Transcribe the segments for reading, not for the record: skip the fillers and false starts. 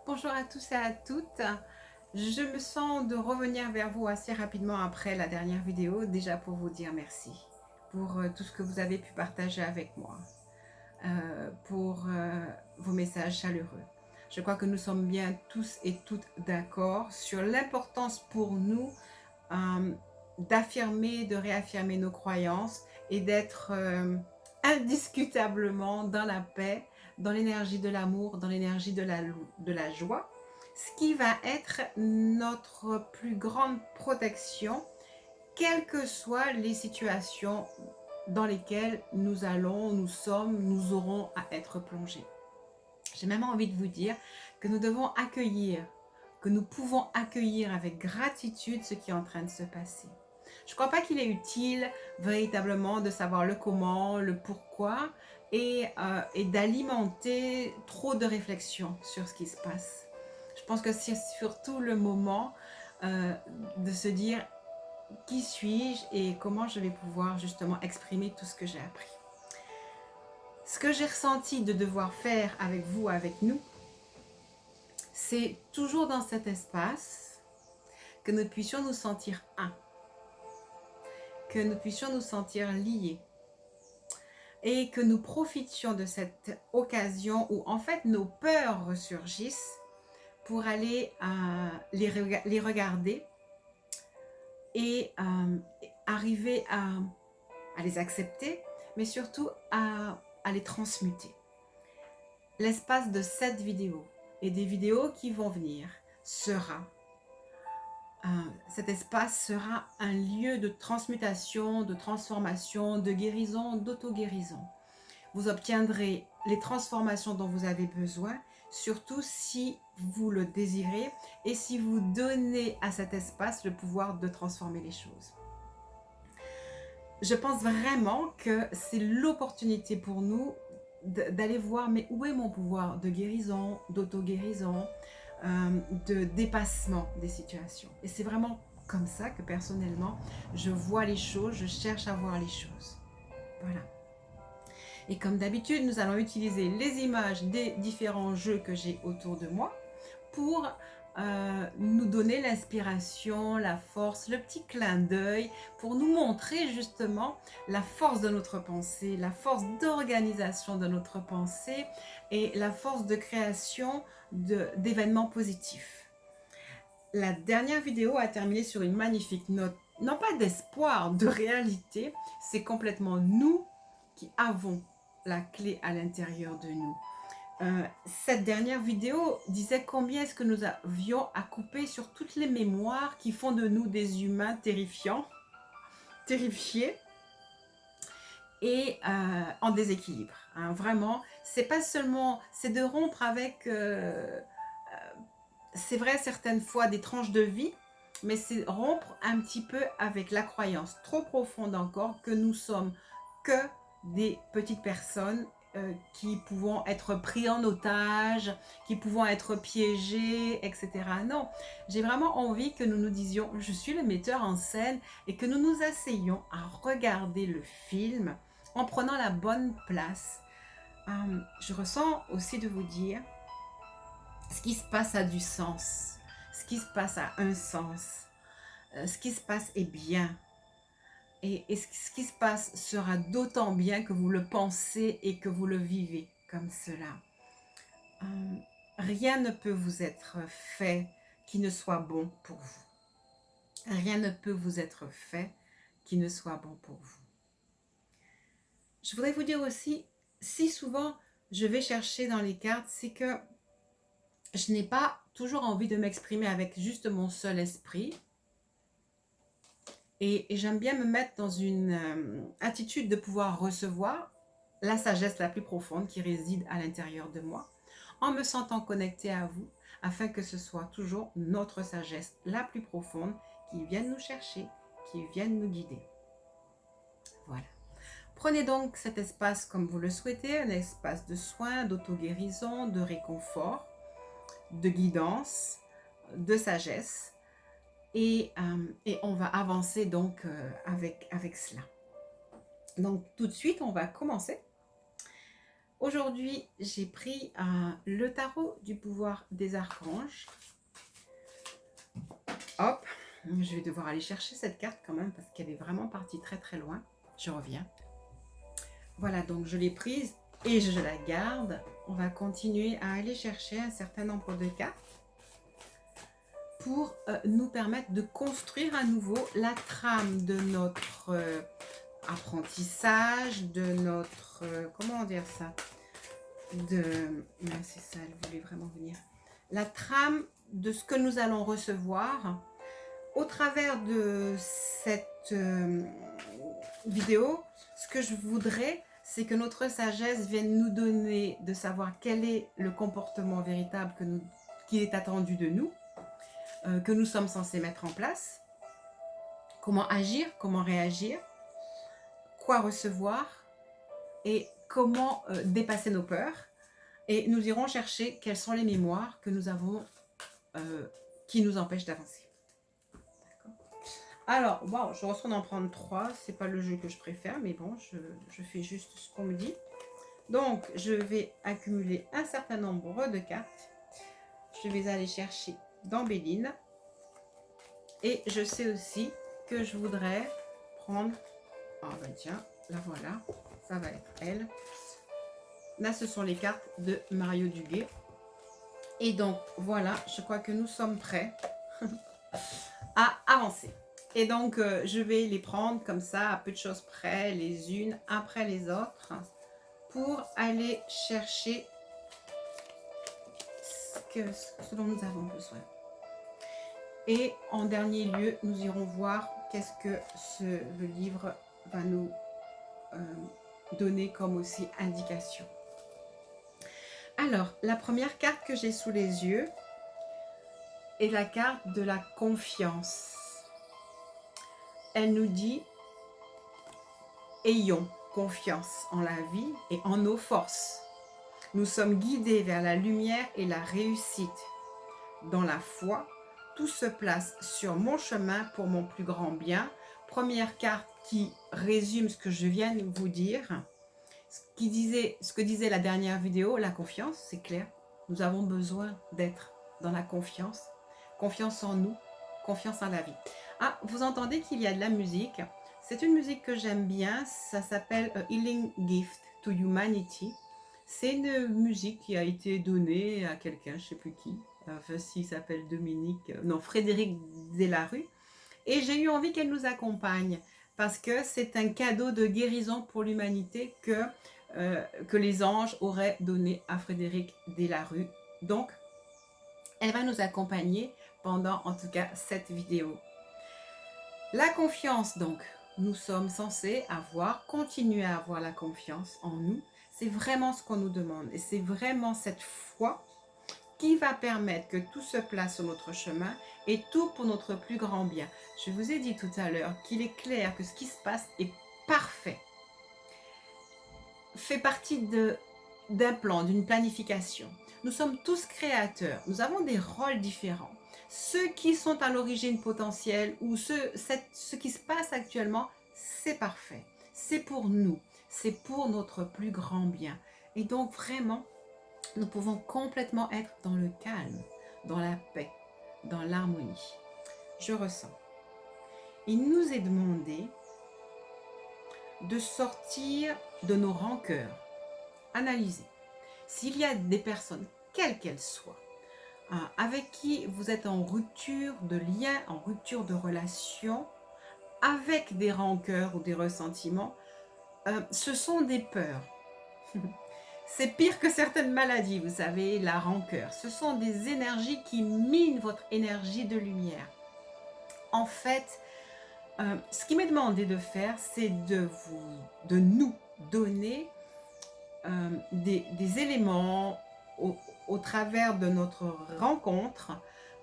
Bonjour à tous et à toutes. Je me sens de revenir vers vous assez rapidement après la dernière vidéo, déjà pour vous dire merci pour tout ce que vous avez pu partager avec moi, pour vos messages chaleureux. Je crois que nous sommes bien tous et toutes d'accord sur l'importance pour nous euh, d'affirmer, de réaffirmer nos croyances et d'être indiscutablement dans la paix, dans l'énergie de l'amour, dans l'énergie de la joie, ce qui va être notre plus grande protection, quelles que soient les situations dans lesquelles nous allons, nous sommes, nous aurons à être plongés. J'ai même envie de vous dire que nous devons accueillir, que nous pouvons accueillir avec gratitude ce qui est en train de se passer. Je ne crois pas qu'il est utile véritablement de savoir le comment, le pourquoi et d'alimenter trop de réflexion sur ce qui se passe. Je pense que c'est surtout le moment de se dire qui suis-je et comment je vais pouvoir justement exprimer tout ce que j'ai appris. Ce que j'ai ressenti de devoir faire avec vous, avec nous, c'est toujours dans cet espace que nous puissions nous sentir un, que nous puissions nous sentir liés et que nous profitions de cette occasion où en fait nos peurs ressurgissent pour aller les regarder et arriver à les accepter, mais surtout à les transmuter. L'espace de cette vidéo et des vidéos qui vont venir sera cet espace sera un lieu de transmutation, de transformation, de guérison, d'auto-guérison. Vous obtiendrez les transformations dont vous avez besoin, surtout si vous le désirez et si vous donnez à cet espace le pouvoir de transformer les choses. Je pense vraiment que c'est l'opportunité pour nous d'aller voir, mais où est mon pouvoir de guérison, d'auto-guérison, de dépassement des situations. Et c'est vraiment comme ça que personnellement, je vois les choses, je cherche à voir les choses. Voilà. Et comme d'habitude, nous allons utiliser les images des différents jeux que j'ai autour de moi pour nous donner l'inspiration, la force, le petit clin d'œil, pour nous montrer justement la force de notre pensée, la force d'organisation de notre pensée et la force de création d'événements positifs. La dernière vidéo a terminé sur une magnifique note, non pas d'espoir, de réalité, c'est complètement nous qui avons la clé à l'intérieur de nous. Cette dernière vidéo disait combien est-ce que nous avions à couper sur toutes les mémoires qui font de nous des humains terrifiants, terrifiés et en déséquilibre. Hein, vraiment, c'est pas seulement, c'est de rompre avec, c'est vrai certaines fois des tranches de vie, mais c'est rompre un petit peu avec la croyance trop profonde encore que nous sommes que des petites personnes qui pouvons être pris en otage, qui pouvons être piégés, etc. Non, j'ai vraiment envie que nous nous disions, je suis le metteur en scène et que nous nous asseyions à regarder le film en prenant la bonne place. Je ressens aussi de vous dire, ce qui se passe a du sens, ce qui se passe a un sens, ce qui se passe est bien. Et ce qui se passe sera d'autant bien que vous le pensez et que vous le vivez comme cela. Rien ne peut vous être fait qui ne soit bon pour vous. Rien ne peut vous être fait qui ne soit bon pour vous. Je voudrais vous dire aussi, si souvent je vais chercher dans les cartes, c'est que je n'ai pas toujours envie de m'exprimer avec juste mon seul esprit. Et j'aime bien me mettre dans une attitude de pouvoir recevoir la sagesse la plus profonde qui réside à l'intérieur de moi, en me sentant connectée à vous, afin que ce soit toujours notre sagesse la plus profonde qui vienne nous chercher, qui vienne nous guider. Voilà. Prenez donc cet espace comme vous le souhaitez, un espace de soins, d'auto-guérison, de réconfort, de guidance, de sagesse. Et on va avancer donc avec cela. Donc tout de suite, on va commencer Aujourd'hui, j'ai pris le tarot du pouvoir des archanges. Hop, je vais devoir aller chercher cette carte quand même parce qu'elle est vraiment partie très très loin. Je reviens. Voilà, donc je l'ai prise et je la garde. On va continuer à aller chercher un certain nombre de cartes pour nous permettre de construire à nouveau la trame de notre apprentissage, de notre... comment dire ça? C'est ça, elle voulait vraiment venir. La trame de ce que nous allons recevoir au travers de cette vidéo. Ce que je voudrais, c'est que notre sagesse vienne nous donner de savoir quel est le comportement véritable qui est attendu de nous, que nous sommes censés mettre en place, comment agir, comment réagir, quoi recevoir et comment dépasser nos peurs. Et nous irons chercher quelles sont les mémoires que nous avons qui nous empêchent d'avancer. Alors, wow, je reçois d'en prendre 3. C'est pas le jeu que je préfère, mais bon, je fais juste ce qu'on me dit. Donc, je vais accumuler un certain nombre de cartes. Je vais aller chercher dans Béline. Et je sais aussi que je voudrais prendre... Ah ben tiens, la voilà. Ça va être elle. Là, ce sont les cartes de Mario Duguay. Et donc, voilà, je crois que nous sommes prêts à avancer. Et donc, je vais les prendre comme ça, à peu de choses près, les unes après les autres, pour aller chercher ce dont nous avons besoin. Et en dernier lieu, nous irons voir qu'est-ce que le livre va nous donner comme aussi indication. Alors, la première carte que j'ai sous les yeux est la carte de la confiance. Elle nous dit « Ayons confiance en la vie et en nos forces. Nous sommes guidés vers la lumière et la réussite. Dans la foi, tout se place sur mon chemin pour mon plus grand bien. » Première carte qui résume ce que je viens de vous dire. Ce que disait la dernière vidéo, la confiance, c'est clair. Nous avons besoin d'être dans la confiance. Confiance en nous, confiance en la vie. Ah, vous entendez qu'il y a de la musique. C'est une musique que j'aime bien. Ça s'appelle A Healing Gift to Humanity. C'est une musique qui a été donnée à quelqu'un, je ne sais plus qui. Enfin, s'il s'appelle Frédéric Delarue. Et j'ai eu envie qu'elle nous accompagne parce que c'est un cadeau de guérison pour l'humanité que les anges auraient donné à Frédéric Delarue. Donc, elle va nous accompagner pendant, en tout cas, cette vidéo. La confiance, donc, nous sommes censés continuer à avoir la confiance en nous. C'est vraiment ce qu'on nous demande. Et c'est vraiment cette foi qui va permettre que tout se place sur notre chemin et tout pour notre plus grand bien. Je vous ai dit tout à l'heure qu'il est clair que ce qui se passe est parfait. Fait partie d'un plan, d'une planification. Nous sommes tous créateurs. Nous avons des rôles différents. Ceux qui sont à l'origine potentielle ou ce qui se passe actuellement, c'est parfait. C'est pour nous. C'est pour notre plus grand bien. Et donc vraiment, nous pouvons complètement être dans le calme, dans la paix, dans l'harmonie. Je ressens. Il nous est demandé de sortir de nos rancœurs. Analyser. S'il y a des personnes, quelles qu'elles soient, avec qui vous êtes en rupture de lien, en rupture de relation, avec des rancœurs ou des ressentiments, ce sont des peurs. C'est pire que certaines maladies, vous savez, la rancœur. Ce sont des énergies qui minent votre énergie de lumière. En fait, ce qui m'est demandé de faire, c'est de nous donner des éléments au travers de notre rencontre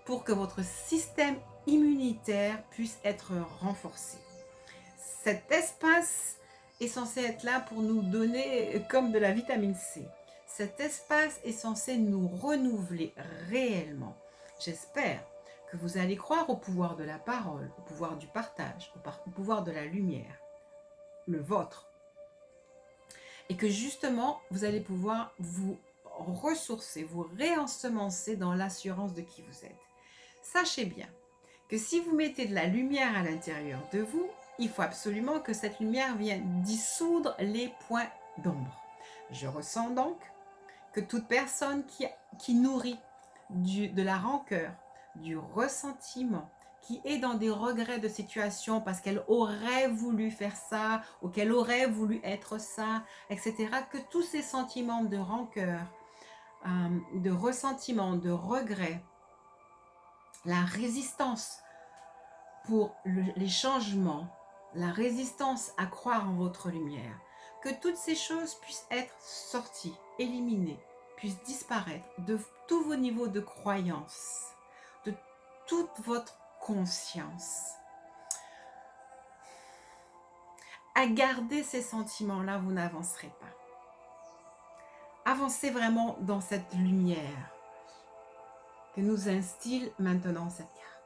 pour que votre système immunitaire puisse être renforcé. Cet espace est censé être là pour nous donner comme de la vitamine C. Cet espace est censé nous renouveler réellement. J'espère que vous allez croire au pouvoir de la parole, au pouvoir du partage, au pouvoir de la lumière, le vôtre. et que justement, vous allez pouvoir vous ressourcer, vous réensemencer dans l'assurance de qui vous êtes. Sachez bien que si vous mettez de la lumière à l'intérieur de vous, il faut absolument que cette lumière vienne dissoudre les points d'ombre. Je ressens donc que toute personne qui nourrit de la rancœur, du ressentiment, qui est dans des regrets de situation parce qu'elle aurait voulu faire ça ou qu'elle aurait voulu être ça, etc., que tous ces sentiments de rancœur, de ressentiment, de regret, la résistance pour les changements, la résistance à croire en votre lumière, que toutes ces choses puissent être sorties, éliminées, puissent disparaître de tous vos niveaux de croyance, de toute votre conscience. À garder ces sentiments-là, vous n'avancerez pas. Avancez vraiment dans cette lumière que nous instille maintenant cette carte.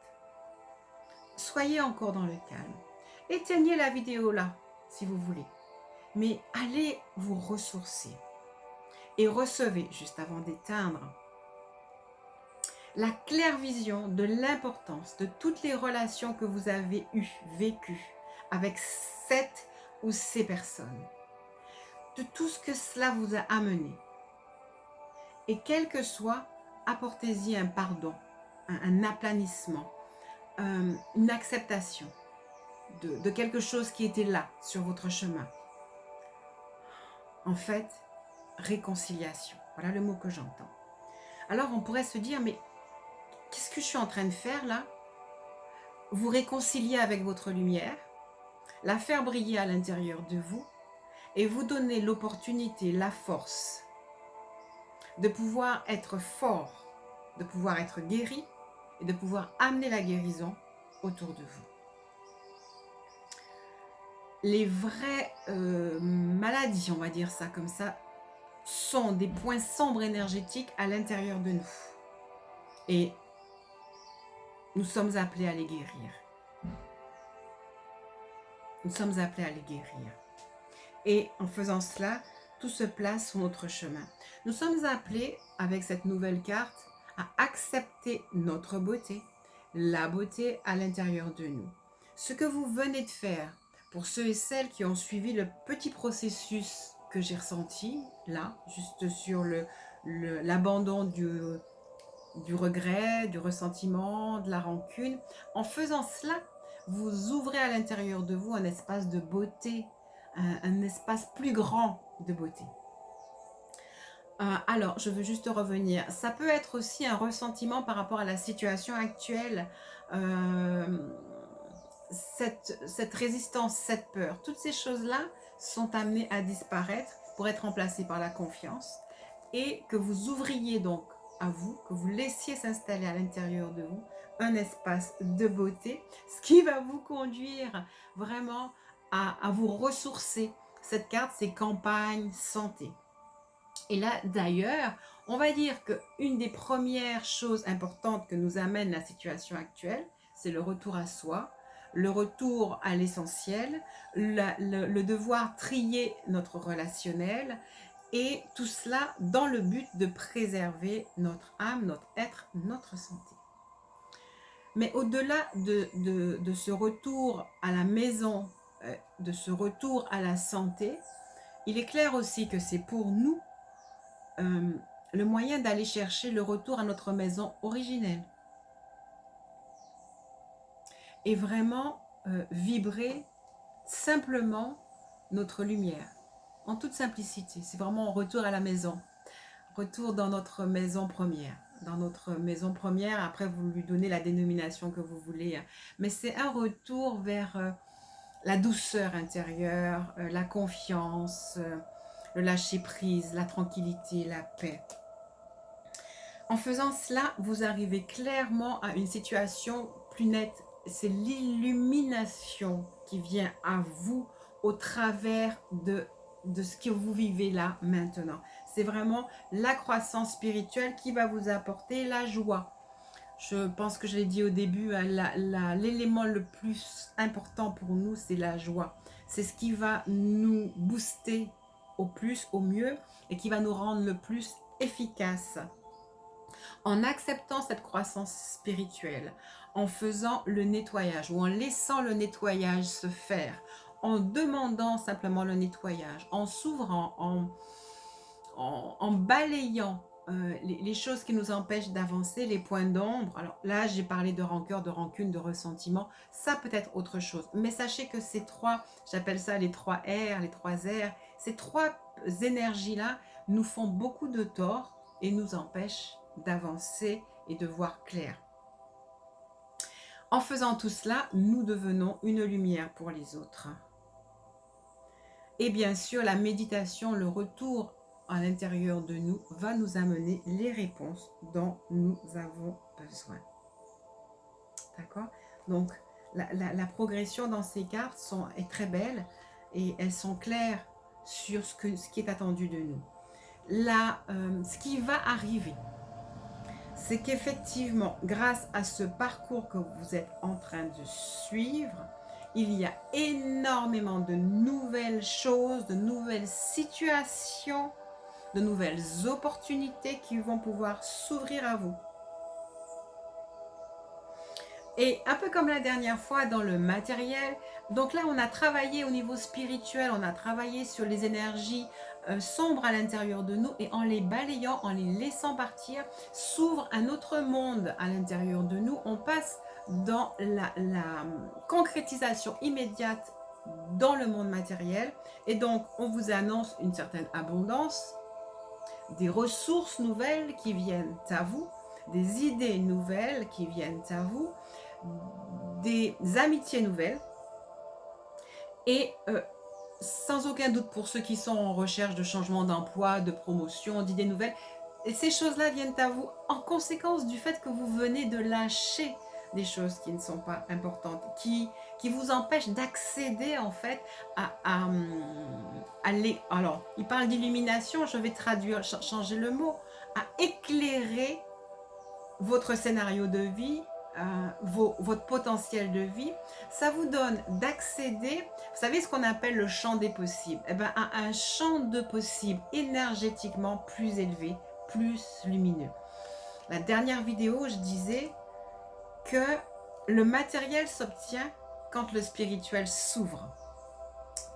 Soyez encore dans le calme. Éteignez la vidéo là, si vous voulez. Mais allez vous ressourcer. Et recevez, juste avant d'éteindre, la claire vision de l'importance de toutes les relations que vous avez vécues avec cette ou ces personnes. De tout ce que cela vous a amené. Et quel que soit, apportez-y un pardon, un aplanissement, une acceptation de quelque chose qui était là sur votre chemin. En fait, réconciliation. Voilà le mot que j'entends. Alors on pourrait se dire, mais qu'est-ce que je suis en train de faire là? Vous réconcilier avec votre lumière, la faire briller à l'intérieur de vous et vous donner l'opportunité, la force de pouvoir être fort, de pouvoir être guéri et de pouvoir amener la guérison autour de vous. Les vraies maladies, on va dire ça comme ça, sont des points sombres énergétiques à l'intérieur de nous. Et nous sommes appelés à les guérir. Nous sommes appelés à les guérir. Et en faisant cela, tout se place sur notre chemin. Nous sommes appelés, avec cette nouvelle carte, à accepter notre beauté, la beauté à l'intérieur de nous. Ce que vous venez de faire, pour ceux et celles qui ont suivi le petit processus que j'ai ressenti, là, juste sur l'abandon du regret, du ressentiment, de la rancune, en faisant cela, vous ouvrez à l'intérieur de vous un espace de beauté, un espace plus grand de beauté. Alors, je veux juste revenir. Ça peut être aussi un ressentiment par rapport à la situation actuelle, cette résistance, cette peur. Toutes ces choses-là sont amenées à disparaître pour être remplacées par la confiance et que vous ouvriez donc à vous, que vous laissiez s'installer à l'intérieur de vous un espace de beauté, ce qui va vous conduire vraiment à vous ressourcer. Cette carte, c'est campagne santé. Et là, d'ailleurs, on va dire qu'une des premières choses importantes que nous amène la situation actuelle, c'est le retour à soi, le retour à l'essentiel, le devoir trier notre relationnel, et tout cela dans le but de préserver notre âme, notre être, notre santé. Mais au-delà de ce retour à la maison, de ce retour à la santé, il est clair aussi que c'est pour nous le moyen d'aller chercher le retour à notre maison originelle. Et vraiment vibrer simplement notre lumière, en toute simplicité. C'est vraiment un retour à la maison, retour dans notre maison première. Dans notre maison première, après vous lui donnez la dénomination que vous voulez, mais c'est un retour vers la douceur intérieure, la confiance, le lâcher prise, la tranquillité, la paix. En faisant cela, vous arrivez clairement à une situation plus nette. C'est l'illumination qui vient à vous au travers de ce que vous vivez là maintenant. C'est vraiment la croissance spirituelle qui va vous apporter la joie. Je pense que je l'ai dit au début, l'élément le plus important pour nous, c'est la joie. C'est ce qui va nous booster au plus, au mieux, et qui va nous rendre le plus efficace. En acceptant cette croissance spirituelle, en faisant le nettoyage ou en laissant le nettoyage se faire, en demandant simplement le nettoyage, en s'ouvrant, en balayant les choses qui nous empêchent d'avancer, les points d'ombre. Alors là, j'ai parlé de rancœur, de rancune, de ressentiment. Ça peut être autre chose. Mais sachez que ces trois, j'appelle ça les trois R, les trois R, ces trois énergies-là nous font beaucoup de tort et nous empêchent d'avancer et de voir clair. En faisant tout cela, nous devenons une lumière pour les autres. Et bien sûr, la méditation, le retour à l'intérieur de nous va nous amener les réponses dont nous avons besoin. D'accord? Donc, la progression dans ces cartes est très belle et elles sont claires sur ce qui est attendu de nous. Ce qui va arriver, c'est qu'effectivement, grâce à ce parcours que vous êtes en train de suivre, il y a énormément de nouvelles choses, de nouvelles situations, de nouvelles opportunités qui vont pouvoir s'ouvrir à vous. Et un peu comme la dernière fois dans le matériel, donc là on a travaillé au niveau spirituel, on a travaillé sur les énergies sombres à l'intérieur de nous et en les balayant, en les laissant partir, s'ouvre un autre monde à l'intérieur de nous. On passe dans la concrétisation immédiate dans le monde matériel et donc on vous annonce une certaine abondance, des ressources nouvelles qui viennent à vous, des idées nouvelles qui viennent à vous, des amitiés nouvelles et sans aucun doute pour ceux qui sont en recherche de changement d'emploi, de promotion, d'idées nouvelles, et ces choses-là viennent à vous en conséquence du fait que vous venez de lâcher des choses qui ne sont pas importantes, qui vous empêchent d'accéder en fait alors, il parle d'illumination, je vais traduire, changer le mot, à éclairer votre scénario de vie, votre potentiel de vie. Ça vous donne d'accéder, vous savez ce qu'on appelle le champ des possibles, à un champ de possibles énergétiquement plus élevé, plus lumineux. La dernière vidéo, je disais que le matériel s'obtient quand le spirituel s'ouvre,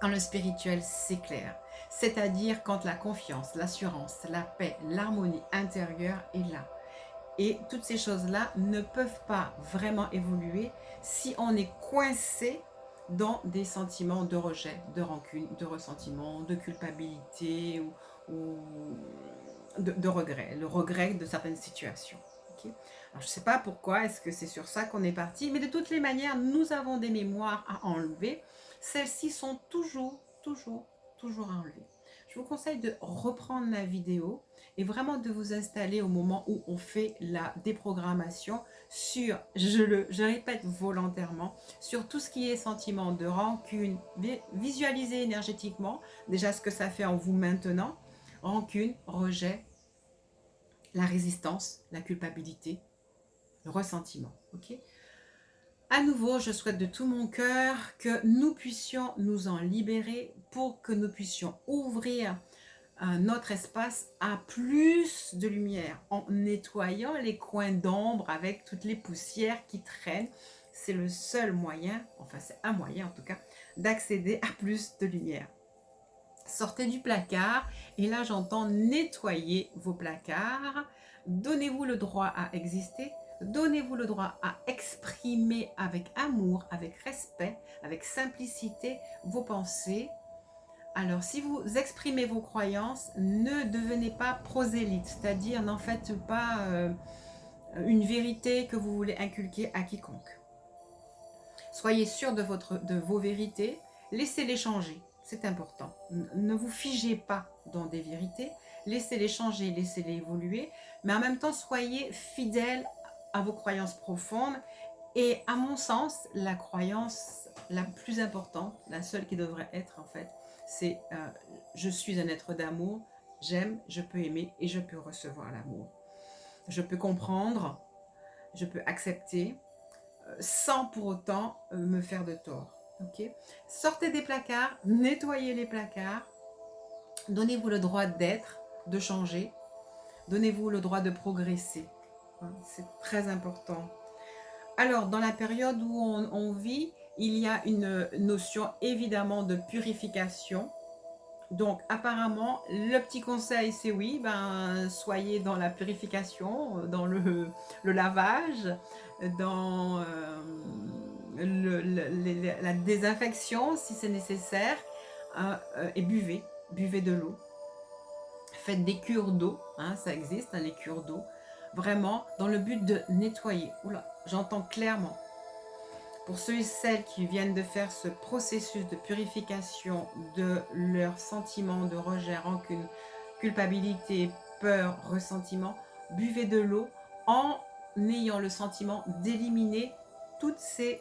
quand le spirituel s'éclaire, c'est-à-dire quand la confiance, l'assurance, la paix, l'harmonie intérieure est là. Et toutes ces choses-là ne peuvent pas vraiment évoluer si on est coincé dans des sentiments de rejet, de rancune, de ressentiment, de culpabilité ou de regret, le regret de certaines situations. Okay? Alors, je ne sais pas pourquoi, est-ce que c'est sur ça qu'on est parti, mais de toutes les manières, nous avons des mémoires à enlever. Celles-ci sont toujours à enlever. Je vous conseille de reprendre la vidéo et vraiment de vous installer au moment où on fait la déprogrammation sur, je répète volontairement, sur tout ce qui est sentiment de rancune, visualiser énergétiquement déjà ce que ça fait en vous maintenant, rancune, rejet, la résistance, la culpabilité, le ressentiment. Ok ? À nouveau, je souhaite de tout mon cœur que nous puissions nous en libérer pour que nous puissions ouvrir notre espace à plus de lumière en nettoyant les coins d'ombre avec toutes les poussières qui traînent. C'est le seul moyen, enfin c'est un moyen en tout cas, d'accéder à plus de lumière. Sortez du placard et là j'entends nettoyer vos placards. Donnez-vous le droit à exister. Donnez-vous le droit à exprimer avec amour, avec respect, avec simplicité vos pensées. Alors, si vous exprimez vos croyances, ne devenez pas prosélyte, c'est-à-dire n'en faites pas une vérité que vous voulez inculquer à quiconque. Soyez sûr de vos vérités, laissez-les changer, c'est important. Ne vous figez pas dans des vérités, laissez-les changer, laissez-les évoluer, mais en même temps, soyez fidèle à vos croyances profondes. Et à mon sens, la croyance la plus importante, la seule qui devrait être en fait, c'est je suis un être d'amour, j'aime, je peux aimer et je peux recevoir l'amour. Je peux comprendre, je peux accepter sans pour autant me faire de tort. Okay ? Sortez des placards, nettoyez les placards, Donnez-vous le droit d'être, de changer. Donnez-vous le droit de progresser. C'est très important. Alors, dans la période où on vit, il y a une notion évidemment de purification. Donc, apparemment, le petit conseil, c'est oui, soyez dans la purification, dans le lavage, dans la désinfection si c'est nécessaire, et buvez de l'eau. Faites des cures d'eau, ça existe, les cures d'eau, vraiment dans le but de nettoyer. Oula, j'entends clairement. Pour ceux et celles qui viennent de faire ce processus de purification de leurs sentiments de rejet, rancune, culpabilité, peur, ressentiment, buvez de l'eau en ayant le sentiment d'éliminer tous ces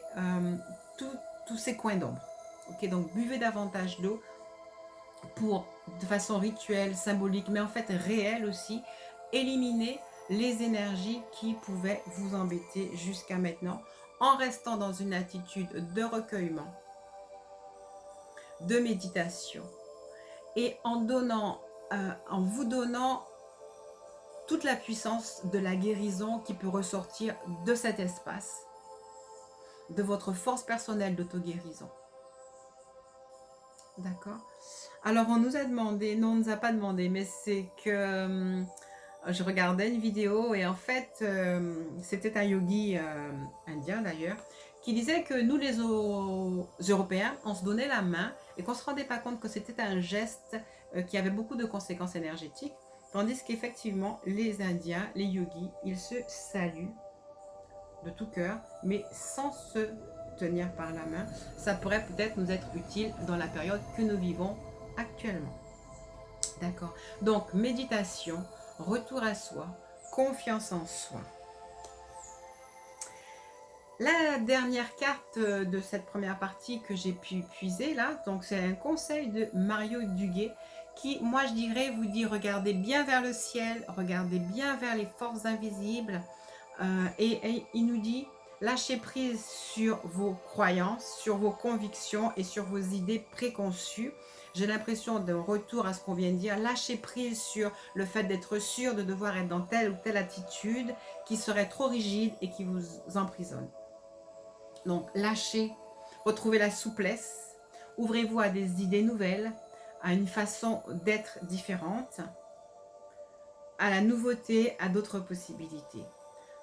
coins d'ombre. Ok, donc buvez davantage d'eau pour, de façon rituelle, symbolique, mais en fait réelle aussi, éliminer les énergies qui pouvaient vous embêter jusqu'à maintenant, en restant dans une attitude de recueillement, de méditation, et en vous donnant toute la puissance de la guérison qui peut ressortir de cet espace, de votre force personnelle d'auto-guérison. D'accord? Alors, on nous a demandé, non, on ne nous a pas demandé, mais c'est que je regardais une vidéo et en fait, c'était un yogi indien d'ailleurs, qui disait que nous, les Européens, on se donnait la main et qu'on ne se rendait pas compte que c'était un geste qui avait beaucoup de conséquences énergétiques, tandis qu'effectivement, les Indiens, les yogis, ils se saluent de tout cœur, mais sans se tenir par la main. Ça pourrait peut-être nous être utile dans la période que nous vivons actuellement. D'accord. Donc, méditation, retour à soi, confiance en soi. La dernière carte de cette première partie que j'ai pu puiser là, donc c'est un conseil de Mario Duguay qui, moi je dirais, vous dit regardez bien vers le ciel, regardez bien vers les forces invisibles et il nous dit lâchez prise sur vos croyances, sur vos convictions et sur vos idées préconçues. J'ai l'impression d'un retour à ce qu'on vient de dire, lâcher prise sur le fait d'être sûr de devoir être dans telle ou telle attitude qui serait trop rigide et qui vous emprisonne. Donc lâchez, retrouvez la souplesse, ouvrez-vous à des idées nouvelles, à une façon d'être différente, à la nouveauté, à d'autres possibilités.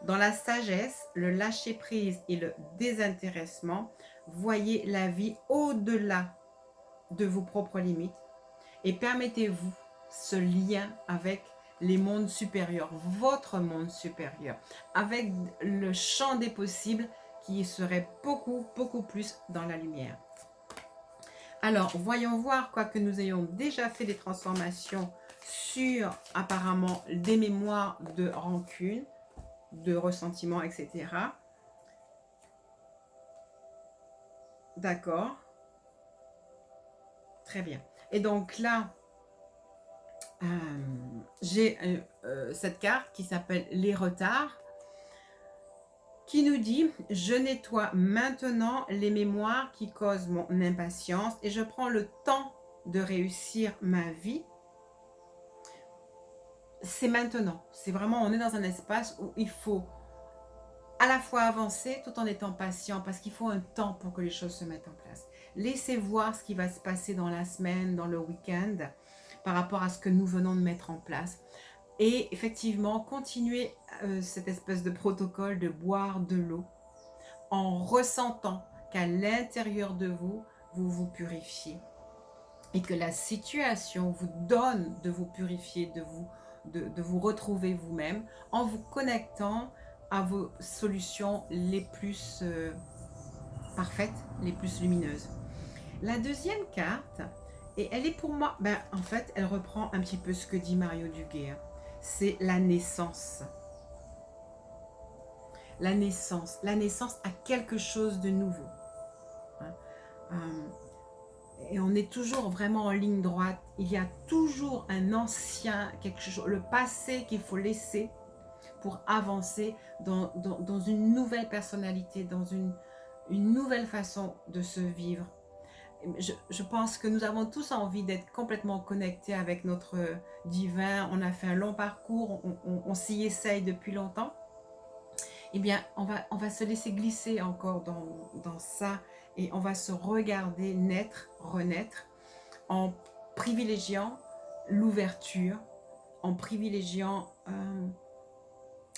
Dans la sagesse, le lâcher prise et le désintéressement, voyez la vie au-delà de vos propres limites et permettez-vous ce lien avec les mondes supérieurs, votre monde supérieur, avec le champ des possibles qui serait beaucoup plus dans la lumière. Alors, voyons voir, quoique nous ayons déjà fait des transformations sur apparemment des mémoires de rancune, de ressentiment, etc. D'accord. Très bien. Et donc là, j'ai cette carte qui s'appelle les retards, qui nous dit je nettoie maintenant les mémoires qui causent mon impatience et je prends le temps de réussir ma vie. C'est maintenant, c'est vraiment, on est dans un espace où il faut à la fois avancer tout en étant patient parce qu'il faut un temps pour que les choses se mettent en place. Laissez voir ce qui va se passer dans la semaine, dans le week-end par rapport à ce que nous venons de mettre en place. Et effectivement, continuez cette espèce de protocole de boire de l'eau en ressentant qu'à l'intérieur de vous, vous vous purifiez. Et que la situation vous donne de vous purifier, de vous retrouver vous-même en vous connectant à vos solutions les plus parfaites, les plus lumineuses. La deuxième carte, et elle est pour moi, en fait, elle reprend un petit peu ce que dit Mario Duguay. C'est la naissance. La naissance à quelque chose de nouveau. Et on est toujours vraiment en ligne droite. Il y a toujours un ancien, quelque chose, le passé qu'il faut laisser pour avancer dans une nouvelle personnalité, dans une nouvelle façon de se vivre. Je pense que nous avons tous envie d'être complètement connectés avec notre divin. On a fait un long parcours, on s'y essaye depuis longtemps. Eh bien, on va se laisser glisser encore dans ça et on va se regarder naître, renaître en privilégiant l'ouverture, en privilégiant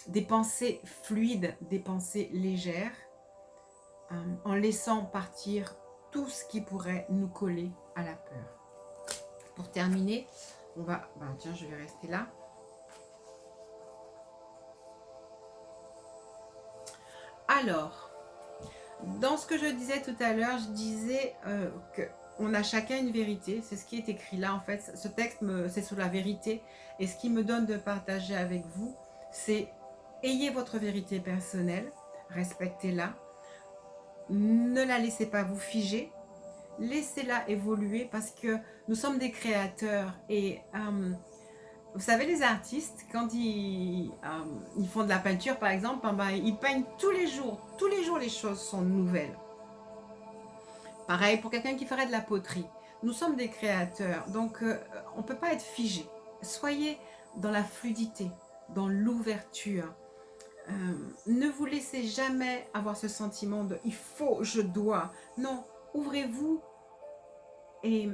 des pensées fluides, des pensées légères, en laissant partir tout ce qui pourrait nous coller à la peur. Pour terminer, on va... tiens, je vais rester là. Alors, dans ce que je disais tout à l'heure, je disais qu'on a chacun une vérité. C'est ce qui est écrit là, en fait. Ce texte, c'est sur la vérité. Et ce qui me donne de partager avec vous, c'est ayez votre vérité personnelle, respectez-la. Ne la laissez pas vous figer. Laissez-la évoluer parce que nous sommes des créateurs. Et vous savez, les artistes, quand ils font de la peinture, par exemple, ils peignent tous les jours. Tous les jours, les choses sont nouvelles. Pareil pour quelqu'un qui ferait de la poterie. Nous sommes des créateurs, donc on ne peut pas être figé. Soyez dans la fluidité, dans l'ouverture. Ne vous laissez jamais avoir ce sentiment de « il faut, je dois ». Non, ouvrez-vous et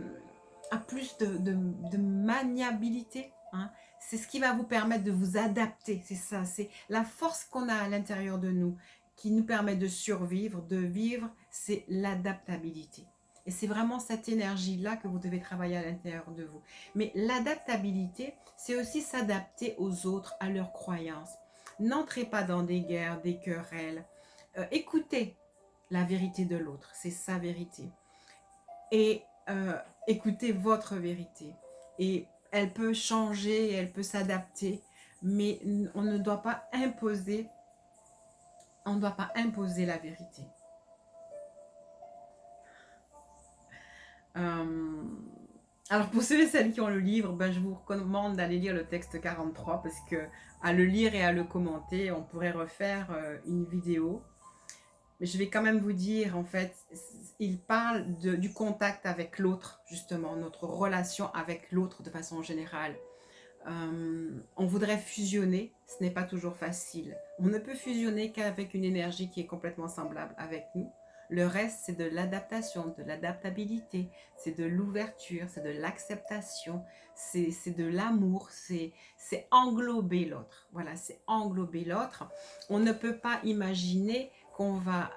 à plus de maniabilité. Hein. C'est ce qui va vous permettre de vous adapter. C'est ça, c'est la force qu'on a à l'intérieur de nous qui nous permet de survivre, de vivre, c'est l'adaptabilité. Et c'est vraiment cette énergie-là que vous devez travailler à l'intérieur de vous. Mais l'adaptabilité, c'est aussi s'adapter aux autres, à leurs croyances. N'entrez pas dans des guerres, des querelles. Écoutez la vérité de l'autre, c'est sa vérité. Et écoutez votre vérité. Et elle peut changer, elle peut s'adapter, mais on ne doit pas imposer, la vérité. Alors pour ceux et celles qui ont le livre, je vous recommande d'aller lire le texte 43 parce que à le lire et à le commenter, on pourrait refaire une vidéo. Mais je vais quand même vous dire, en fait, il parle du contact avec l'autre, justement, notre relation avec l'autre de façon générale. On voudrait fusionner, ce n'est pas toujours facile. On ne peut fusionner qu'avec une énergie qui est complètement semblable avec nous. Le reste, c'est de l'adaptation, de l'adaptabilité, c'est de l'ouverture, c'est de l'acceptation, c'est de l'amour, c'est englober l'autre. Voilà, c'est englober l'autre. On ne peut pas imaginer qu'on va...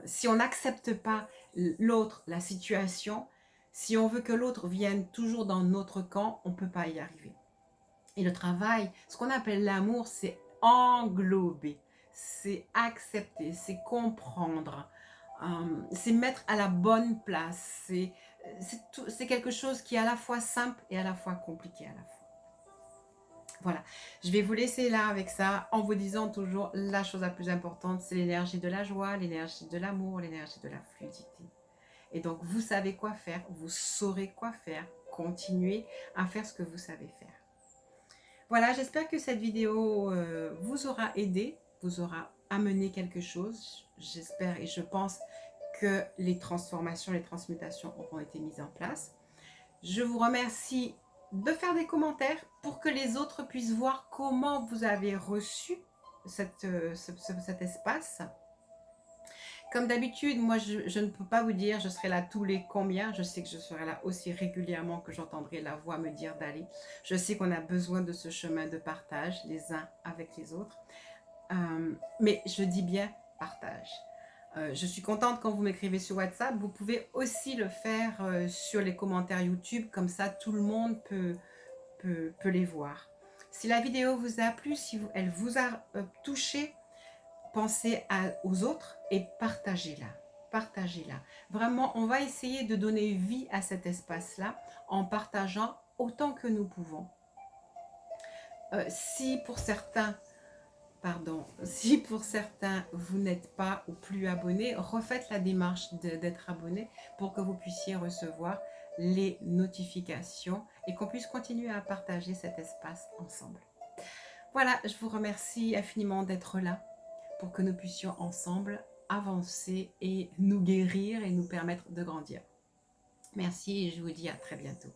si on n'accepte pas l'autre, la situation, si on veut que l'autre vienne toujours dans notre camp, on ne peut pas y arriver. Et le travail, ce qu'on appelle l'amour, c'est englober, c'est accepter, c'est comprendre, c'est mettre à la bonne place. C'est quelque chose qui est à la fois simple et à la fois compliqué à la fois. Voilà, je vais vous laisser là avec ça en vous disant toujours la chose la plus importante, c'est l'énergie de la joie, l'énergie de l'amour, l'énergie de la fluidité. Et donc, vous savez quoi faire, vous saurez quoi faire, continuez à faire ce que vous savez faire. Voilà, j'espère que cette vidéo vous aura aidé, vous aura amené quelque chose. J'espère et je pense que les transformations, les transmutations auront été mises en place. Je vous remercie de faire des commentaires pour que les autres puissent voir comment vous avez reçu cet espace. Comme d'habitude, moi, je ne peux pas vous dire, je serai là tous les combien. Je sais que je serai là aussi régulièrement que j'entendrai la voix me dire d'aller. Je sais qu'on a besoin de ce chemin de partage, les uns avec les autres. Mais je dis bien partage. Je suis contente quand vous m'écrivez sur WhatsApp. Vous pouvez aussi le faire sur les commentaires YouTube. Comme ça, tout le monde peut les voir. Si la vidéo vous a plu, si elle vous a touché, pensez aux autres et partagez-la. Partagez-la. Vraiment, on va essayer de donner vie à cet espace-là en partageant autant que nous pouvons. Si pour certains, vous n'êtes pas ou plus abonné, refaites la démarche d'être abonné pour que vous puissiez recevoir les notifications et qu'on puisse continuer à partager cet espace ensemble. Voilà, je vous remercie infiniment d'être là pour que nous puissions ensemble avancer et nous guérir et nous permettre de grandir. Merci et je vous dis à très bientôt.